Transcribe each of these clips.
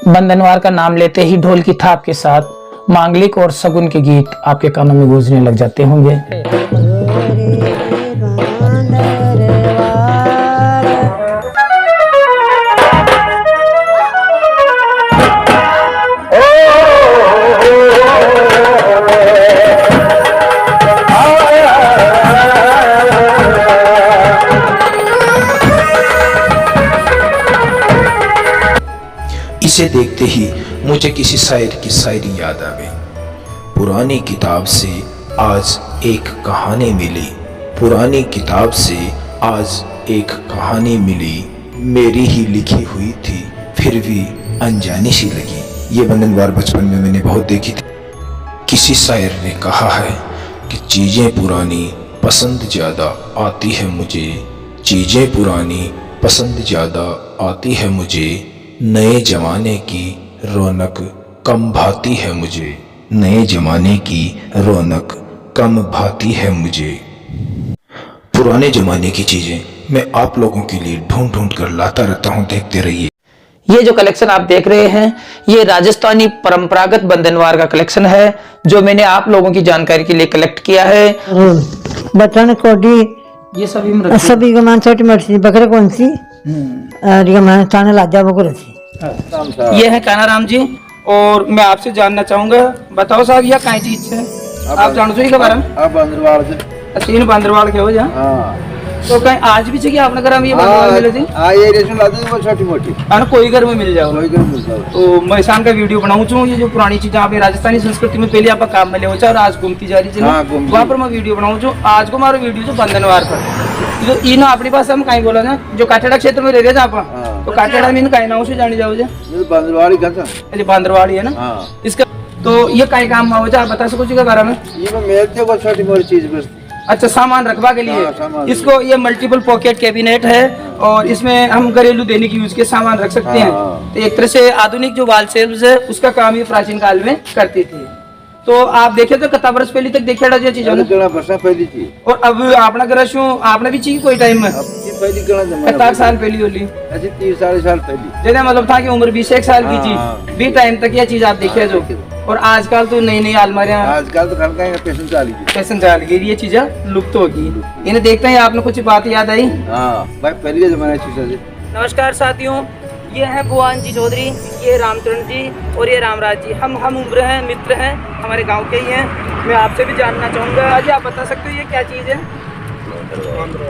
बंधनवार का नाम लेते ही ढोल की थाप के साथ मांगलिक और शगुन के गीत आपके कानों में गूंजने लग जाते होंगे। इसे देखते ही मुझे किसी शायर की शायरी याद आ गई। पुरानी किताब से आज एक कहानी मिली, पुरानी किताब से आज एक कहानी मिली, मेरी ही लिखी हुई थी फिर भी अनजानी सी लगी। ये बंधनवार बचपन में मैंने बहुत देखी थी। किसी शायर ने कहा है कि चीज़ें पुरानी पसंद ज़्यादा आती है मुझे, चीज़ें पुरानी पसंद ज़्यादा आती है मुझे, नए जमाने की रौनक कम भाती है मुझे, नए जमाने की रौनक कम भाती है मुझे। पुराने जमाने की चीजें मैं आप लोगों के लिए ढूंढ ढूंढ कर लाता रहता हूं, देखते रहिए। ये जो कलेक्शन आप देख रहे हैं ये राजस्थानी परंपरागत बंधनवार का कलेक्शन है जो मैंने आप लोगों की जानकारी के लिए कलेक्ट किया है। बटन कोडी ये सभी गमान छोटी मोटी बकरे कौन सी और गमान ताने लाजा बकरे थी। ये है कानाराम जी और मैं आपसे जानना चाहूंगा, बताओ साहब यह कई चीज है आप जानते हो बारे में? आप बंदरवाल से असीन बंदरवाल के हो जा। हां तो कहीं आज भी चाहिए आपने घर में ये बंदरवाल मिले थे? हां ये रेशन लाते वो छोटी मोटी और कोई घर में मिल जाओ, कोई घर मिल जाओ। तो मैं शाम का वीडियो बनाऊं छू। ये जो पुरानी चीजें आप राजस्थानी संस्कृति में पहले आप काम में ले हो और आज घूमती जा रही है वहां पर मैं वीडियो बनाऊं छू। आज को हमारा वीडियो जो बंधनवार पर जो इन अपनी पास हम कहीं बोला ना जो काठेड़ा क्षेत्र में रह रहे थे आप, तो काठेड़ा में इन कहीं नाम से जानी जाओ ये बंदरवाल का था, ये बंदरवाल है ना। हां इसका तो ये कई काम में हो जाए, आप बता सको जी के बारे में? ये मेरे को छोटी मोटी चीज बस। अच्छा, सामान रखवा के लिए। सामान इसको ये मल्टीपल पॉकेट कैबिनेट है और इसमें हम घरेलू दैनिक यूज के सामान रख सकते हैं। तो एक तरह से आधुनिक जो वाल शेल्फ्स है उसका काम ये प्राचीन काल में करती थी। तो आप देखे तो कितना वर्ष पहले तक देखे ये चीज पहली थी और अब आपने घर शू आपने भी चाहिए कोई टाइम में कितना साल पहली होली 30-40 साल पहले जैसे मतलब था कि उम्र 20 साल की थी भी टाइम तक ये चीज आप देखे जो। और आजकल तो नई नई अलमारियां आजकल तो खनका फैशन चाल गई, ये चीजें लुप्त होगी। इन्हें देखते हैं आपने कुछ बात याद आई? भाई पहले जमाने की चीजें। नमस्कार साथियों, ये है भुवन जी चौधरी, ये रामचरण जी और ये रामराज जी। हम उम्र हैं, मित्र हैं, हमारे गांव के ही हैं। मैं आपसे भी जानना चाहूँगा आज आप बता सकते हो ये क्या चीज़ है?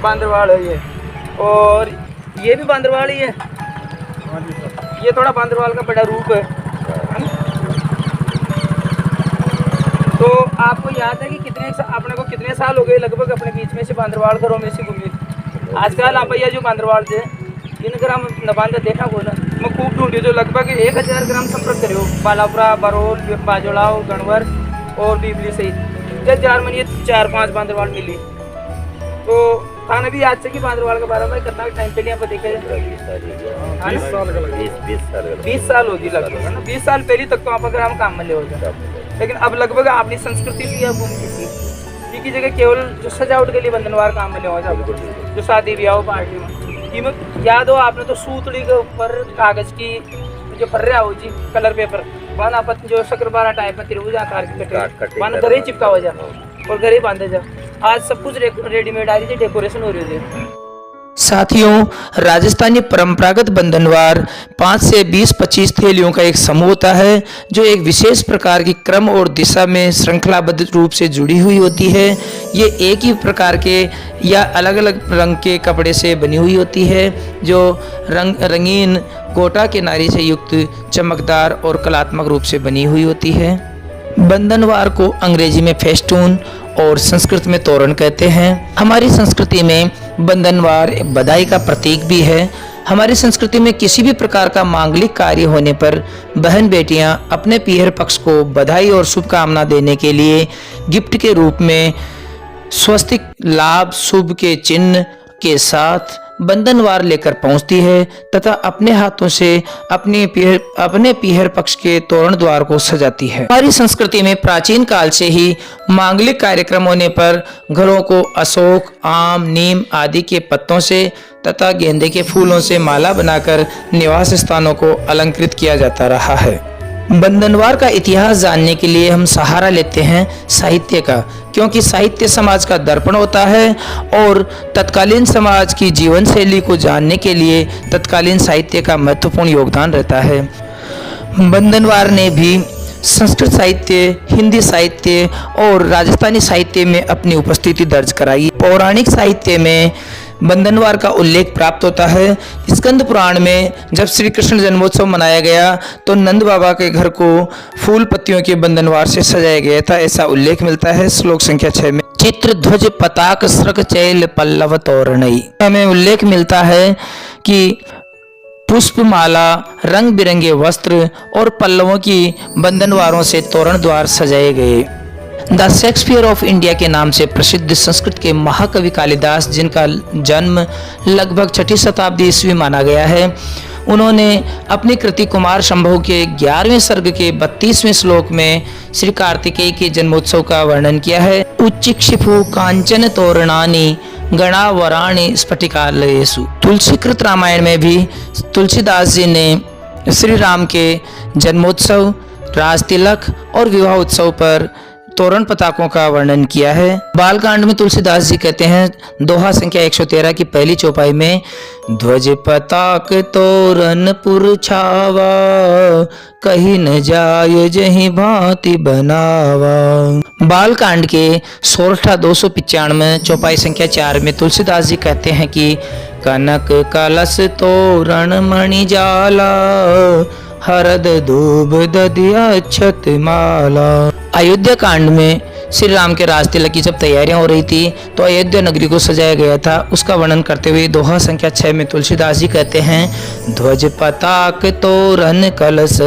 बंदरवाल है ये, और ये भी बंदरवाल ही है। ये थोड़ा बंदरवाल का बड़ा रूप है। तो आपको याद है कि अपने को कितने साल हो गए लगभग अपने बीच में से बंदरवाल घरों में से घूमी? आजकल आप भैया जो बंदरवाल थे इन ग्राम नबांदा देखा हो ना, मैं खूब ढूंढी जो लगभग 1000 ग्राम संपर्क करो बालापुरा, बरोल, बाजोड़ाव, गणवर और बीबली सहित जब 4-5 बंदरवाल मिली। तो थाने भी आज से कि बंदरवाल के बारे में कितना टाइम पहले यहाँ पर देखा जाए? 20 साल होगी लगभग है ना। 20 साल पहले तक तो आप अगर हम काम में ले हो जाए, लेकिन अब लगभग अपनी संस्कृति भी अब घूम की जगह केवल जो सजावट के लिए बंधनवार काम में ले हो जाए, जो शादी ब्याह पार्टी में याद हो आपने तो सूतड़ी के ऊपर कागज की जो फर्रा हो जी कलर पेपर वन आप जो शक्करपारा टाइप में त्रिभुज आकार की कटे वन घरे चिपका हो जा और घरे बांधे जा। आज सब कुछ रेडीमेड आ रही है, डेकोरेशन हो रही है। साथियों, राजस्थानी परंपरागत बंधनवार 5 से 20-25 थैलियों का एक समूह होता है जो एक विशेष प्रकार की क्रम और दिशा में श्रृंखलाबद्ध रूप से जुड़ी हुई होती है। ये एक ही प्रकार के या अलग अलग रंग के कपड़े से बनी हुई होती है जो रंगीन गोटा किनारी से युक्त चमकदार और कलात्मक रूप से बनी हुई होती है। बंधनवार को अंग्रेजी में फेस्टून और संस्कृत में तोरण कहते हैं। हमारी संस्कृति में बंधनवार बधाई का प्रतीक भी है। हमारी संस्कृति में किसी भी प्रकार का मांगलिक कार्य होने पर बहन बेटियां अपने पीहर पक्ष को बधाई और शुभकामना देने के लिए गिफ्ट के रूप में स्वस्तिक लाभ शुभ के चिन्ह के साथ बंधनवार लेकर पहुंचती है तथा अपने हाथों से अपने पीहर पक्ष के तोरण द्वार को सजाती है। हमारी संस्कृति में प्राचीन काल से ही मांगलिक कार्यक्रम होने पर घरों को अशोक, आम, नीम आदि के पत्तों से तथा गेंदे के फूलों से माला बनाकर निवास स्थानों को अलंकृत किया जाता रहा है। बंदनवार का इतिहास जानने के लिए हम सहारा लेते हैं साहित्य का, क्योंकि साहित्य समाज का दर्पण होता है और तत्कालीन समाज की जीवन शैली को जानने के लिए तत्कालीन साहित्य का महत्वपूर्ण योगदान रहता है। बंदनवार ने भी संस्कृत साहित्य, हिंदी साहित्य और राजस्थानी साहित्य में अपनी उपस्थिति दर्ज कराई। पौराणिक साहित्य में बंदनवार का उल्लेख प्राप्त होता है। स्कंद पुराण में जब श्री कृष्ण जन्मोत्सव मनाया गया तो नंद बाबा के घर को फूल पत्तियों के बंदनवार से सजाया गया था, ऐसा उल्लेख मिलता है श्लोक संख्या 6 में। चित्र ध्वज पताक स्रक चैल पल्लव तोरणई, हमें उल्लेख मिलता है कि पुष्पमाला, रंग बिरंगे वस्त्र और पल्लवों की बंदनवारों से तोरण द्वार सजाए गए। द शेक्सपियर ऑफ इंडिया के नाम से प्रसिद्ध संस्कृत के महाकवि कालिदास, जिनका जन्म लगभग 6वीं शताब्दी ईस्वी माना गया है, उन्होंने अपनी कृति कुमार संभव के 11वें सर्ग के 32वें श्लोक में श्री कार्तिकेय के जन्मोत्सव का वर्णन किया है। उच्चिक्षिपु कांचन तोरणानि गणावराणि स्फटिकालयेषु। तुलसीकृत रामायण में भी तुलसीदास जी ने श्री राम के जन्मोत्सव, राज तिलक और विवाह उत्सव पर तोरण पताकों का वर्णन किया है। बालकांड में तुलसीदास जी कहते हैं, दोहा संख्या 113 की पहली चौपाई में, ध्वज पताक तोरण पुर छावा, कहीं न जाय जहीं भांति बनावा। बालकांड के सोरठा 295 चौपाई संख्या 4 में तुलसीदास जी कहते हैं कि कनक कलश तोरण मणि जाला, हरद दूब ददिया अक्षत माला। अयोध्या कांड में श्री राम के राज तिलक की जब तैयारियां हो रही थी तो अयोध्या नगरी को सजाया गया था, उसका वर्णन करते हुए दोहा संख्या 6 में तुलसीदास जी कहते हैं, ध्वज पताक तोरण कलश,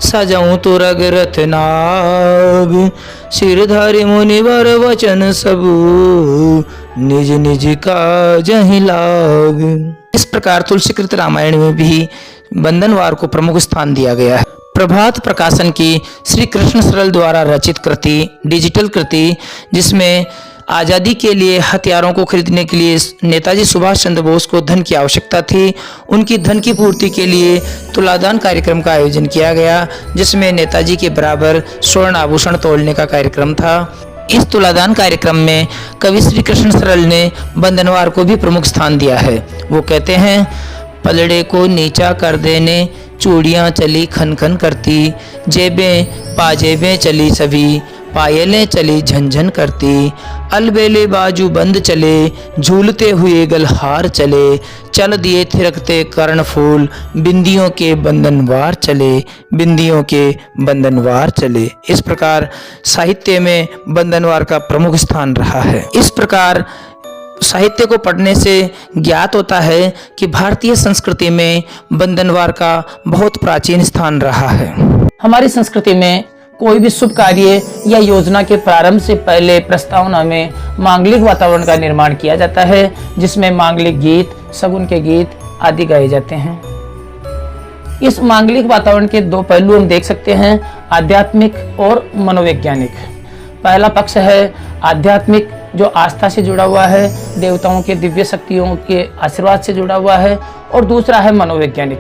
सजाऊं तुरग रथ नाग, सिरधारी मुनिवर वचन सबू, निज निज का जहि लाग। इस प्रकार तुलसीकृत रामायण में भी बंदनवार को प्रमुख स्थान दिया गया है। प्रभात प्रकाशन की श्री कृष्ण सरल द्वारा रचित कृति, डिजिटल कृति, जिसमें आज़ादी के लिए हथियारों को खरीदने के लिए नेताजी सुभाष चंद्र बोस को धन की आवश्यकता थी, उनकी धन की पूर्ति के लिए तुलादान कार्यक्रम का आयोजन किया गया, जिसमें नेताजी के बराबर स्वर्ण आभूषण तोड़ने का कार्यक्रम था। इस तुलादान कार्यक्रम में कवि श्री कृष्ण सरल ने बंदनवार को भी प्रमुख स्थान दिया है। वो कहते हैं, पलड़े को नीचा कर देने चूड़ियाँ चली खन खन करती, जेबें पाजेबें चली सभी, पायलें चली झनझन करती, अलबेले बाजू बंद चले, झूलते हुए गलहार चले, चल दिए थिरकते कर्ण फूल, बिंदियों के बंदनवार चले, बिंदियों के बंदनवार चले। इस प्रकार साहित्य में बंदनवार का प्रमुख स्थान रहा है। इस प्रकार साहित्य को पढ़ने से ज्ञात होता है कि भारतीय संस्कृति में बंदनवार का बहुत प्राचीन स्थान रहा है। हमारी संस्कृति में कोई भी शुभ कार्य या योजना के प्रारंभ से पहले प्रस्तावना में मांगलिक वातावरण का निर्माण किया जाता है, जिसमें मांगलिक गीत, शगुन के गीत आदि गाए जाते हैं। इस मांगलिक वातावरण के दो पहलू हम देख सकते हैं, आध्यात्मिक और मनोवैज्ञानिक। पहला पक्ष है आध्यात्मिक, जो आस्था से जुड़ा हुआ है, देवताओं के दिव्य शक्तियों के आशीर्वाद से जुड़ा हुआ है, और दूसरा है मनोवैज्ञानिक,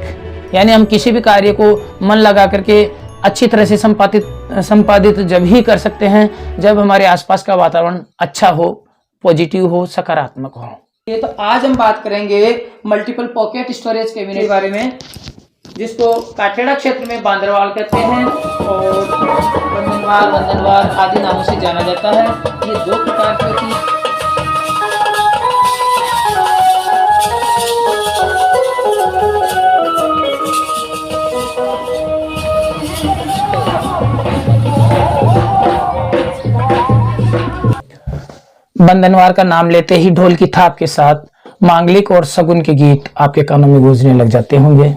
यानी हम किसी भी कार्य को मन लगा करके अच्छी तरह से संपादित जब ही कर सकते हैं जब हमारे आसपास का वातावरण अच्छा हो, पॉजिटिव हो, सकारात्मक हो। ये तो आज हम बात करेंगे मल्टीपल पॉकेट स्टोरेज कैबिनेट के बारे में, जिसको काठेड़ा क्षेत्र में बांदरवाल कहते हैं और बंदनवार आदि नामों से जाना जाता है। ये दो प्रकार की होती है। बंदनवार का नाम लेते ही ढोल की थाप के साथ मांगलिक और शगुन के गीत आपके कानों में गूंजने लग जाते होंगे।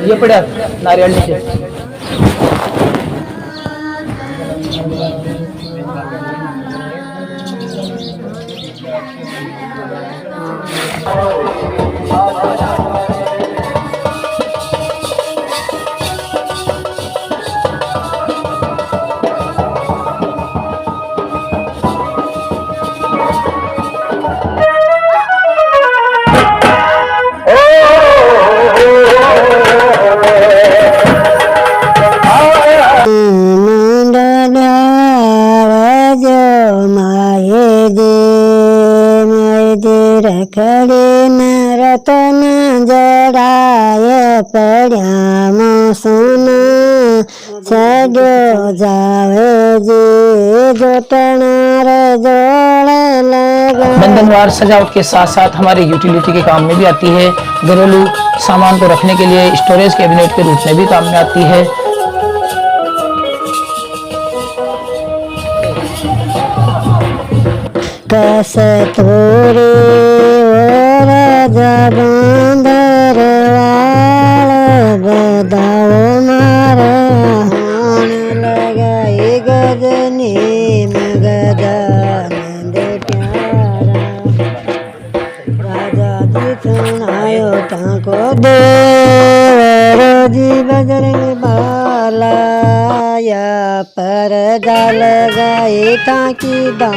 ये पड़ा नारियल नीचे। રખડે રતન જડાય પડ્યા સોના છડ્યો જાવે જે જોટનાર જોડે લગા। बंधनवार सजावट के साथ साथ हमारे यूटिलिटी के काम में भी आती है। घरेलू सामान को रखने के लिए स्टोरेज कैबिनेट के रूप में भी काम में आती है। कस थोड़े और जबंदर वाल बदाओ मारा होन लगाए गजनी में गजानंद प्यारा राजा जी सुनायो ताको देव जी बजरंग बाला या पर डाल गए ताकि दा।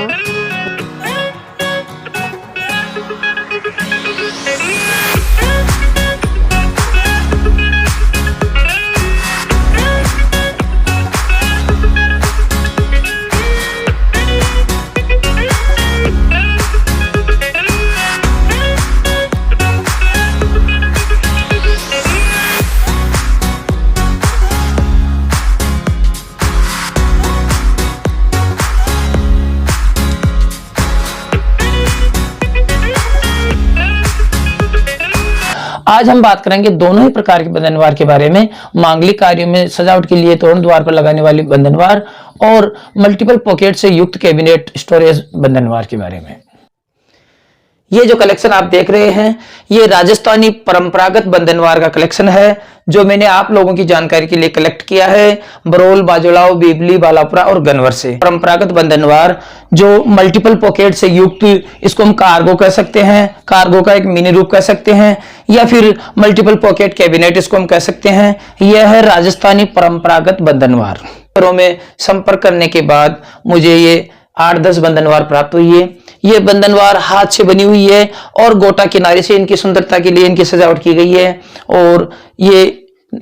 आज हम बात करेंगे दोनों ही प्रकार के बंधनवार के बारे में। मांगलिक कार्यों में सजावट के लिए तोरण द्वार पर लगाने वाली बंधनवार और मल्टीपल पॉकेट से युक्त कैबिनेट स्टोरेज बंधनवार के बारे में। ये जो कलेक्शन आप देख रहे हैं ये राजस्थानी परंपरागत बंधनवार का कलेक्शन है जो मैंने आप लोगों की जानकारी के लिए कलेक्ट किया है बरोल, बाजोलाव, बीबली, बालापुरा और गनवर से। परंपरागत बंधनवार जो मल्टीपल पॉकेट से युक्त, इसको हम कार्गो कह सकते हैं, कार्गो का एक मिनी रूप कह सकते हैं, या फिर मल्टीपल पॉकेट कैबिनेट इसको हम कह सकते हैं। यह है राजस्थानी परंपरागत बंधनवार। घरों में संपर्क करने के बाद मुझे ये 8-10 बंधनवार प्राप्त हुई है। ये बंधनवार हाथ से बनी हुई है और गोटा किनारे से इनकी सुंदरता के लिए इनकी सजावट की गई है। और ये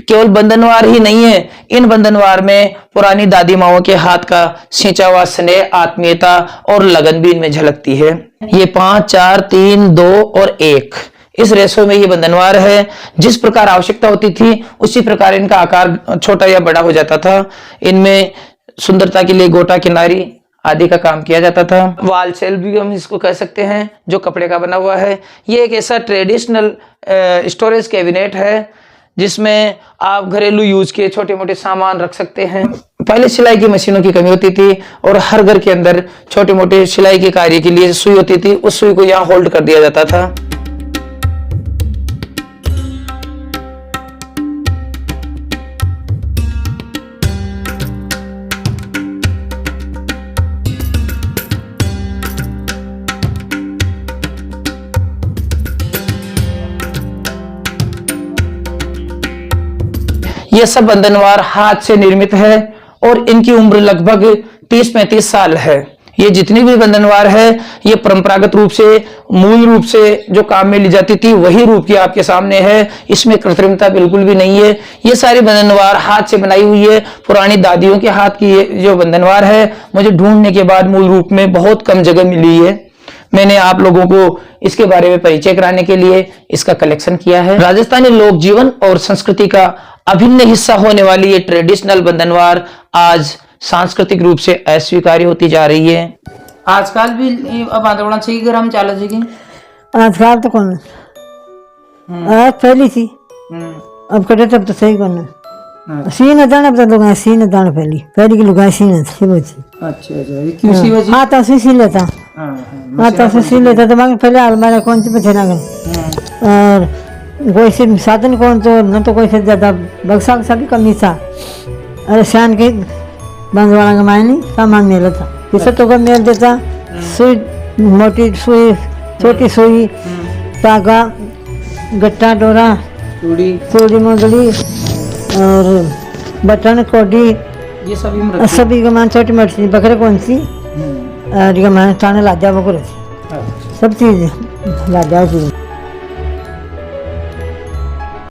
केवल बंधनवार ही नहीं है, इन बंधनवार में पुरानी दादी माओं के हाथ का सिंचा हुआ स्नेह, आत्मीयता और लगन भी इनमें झलकती है। ये 5, 4, 3, 2 और 1 इस रेशो में ये बंधनवार है। जिस प्रकार आवश्यकता होती थी उसी प्रकार इनका आकार छोटा या बड़ा हो जाता था। इनमें सुंदरता के लिए गोटा किनारी आदि का काम किया जाता था। वाल सेल भी हम इसको कह सकते हैं जो कपड़े का बना हुआ है। ये एक ऐसा ट्रेडिशनल स्टोरेज कैबिनेट है जिसमें आप घरेलू यूज के छोटे मोटे सामान रख सकते हैं। पहले सिलाई की मशीनों की कमी होती थी और हर घर के अंदर छोटे मोटे सिलाई के कार्य के लिए सुई होती थी, उस सुई को यहाँ होल्ड कर दिया जाता था। ये सब बंधनवार हाथ से निर्मित है और इनकी उम्र लगभग 30-35 साल है। ये जितनी भी बंधनवार है ये परंपरागत रूप से, मूल रूप से जो काम में ली जाती थी वही रूप की आपके सामने है। इसमें कृत्रिमता बिल्कुल भी नहीं है। ये सारी बंधनवार हाथ से बनाई हुई है। पुरानी दादियों के हाथ की जो बंधनवार है मुझे ढूंढने के बाद मूल रूप में बहुत कम जगह मिली है। मैंने आप लोगों को इसके बारे में परिचय कराने के लिए इसका कलेक्शन किया है। राजस्थानी लोक जीवन और संस्कृति का अभिन्न हिस्सा होने वाली ये ट्रेडिशनल बंधनवार आज सांस्कृतिक रूप से अस्वीकार्य होती जा रही है। आजकल भी अब आंदोलन चाहिए ग्राम चाला जी की आजकल तो कौन आज पहली थी अब कटे तब तो सही कौन सीन दाना पता लुगाई सीन दाना पहली की लुगाई सीन थी वो थी अच्छा अच्छा ये क्यों सी वजह हाँ तो सी लेता हाँ हाँ तो सी लेता तो मैं पहले अलमारी कौन सी पछेना कर और कोई से साधन कौन तो न तो कोई से ज्यादा बक्सा वक्सा भी कमी था अरे शान के बंदवाड़ा का मायने सामान मेला था इसे तो का मेल देता सुई मोटी सुई छोटी सुई धागा गट्टा डोरा चूड़ी चूड़ी मोगली और बटन कोडी ये सभी में रखी सभी का मान छोटी मोटी बकरे कौन सी और ये मान थाने लाजा बकरे सब चीज लाजा चीज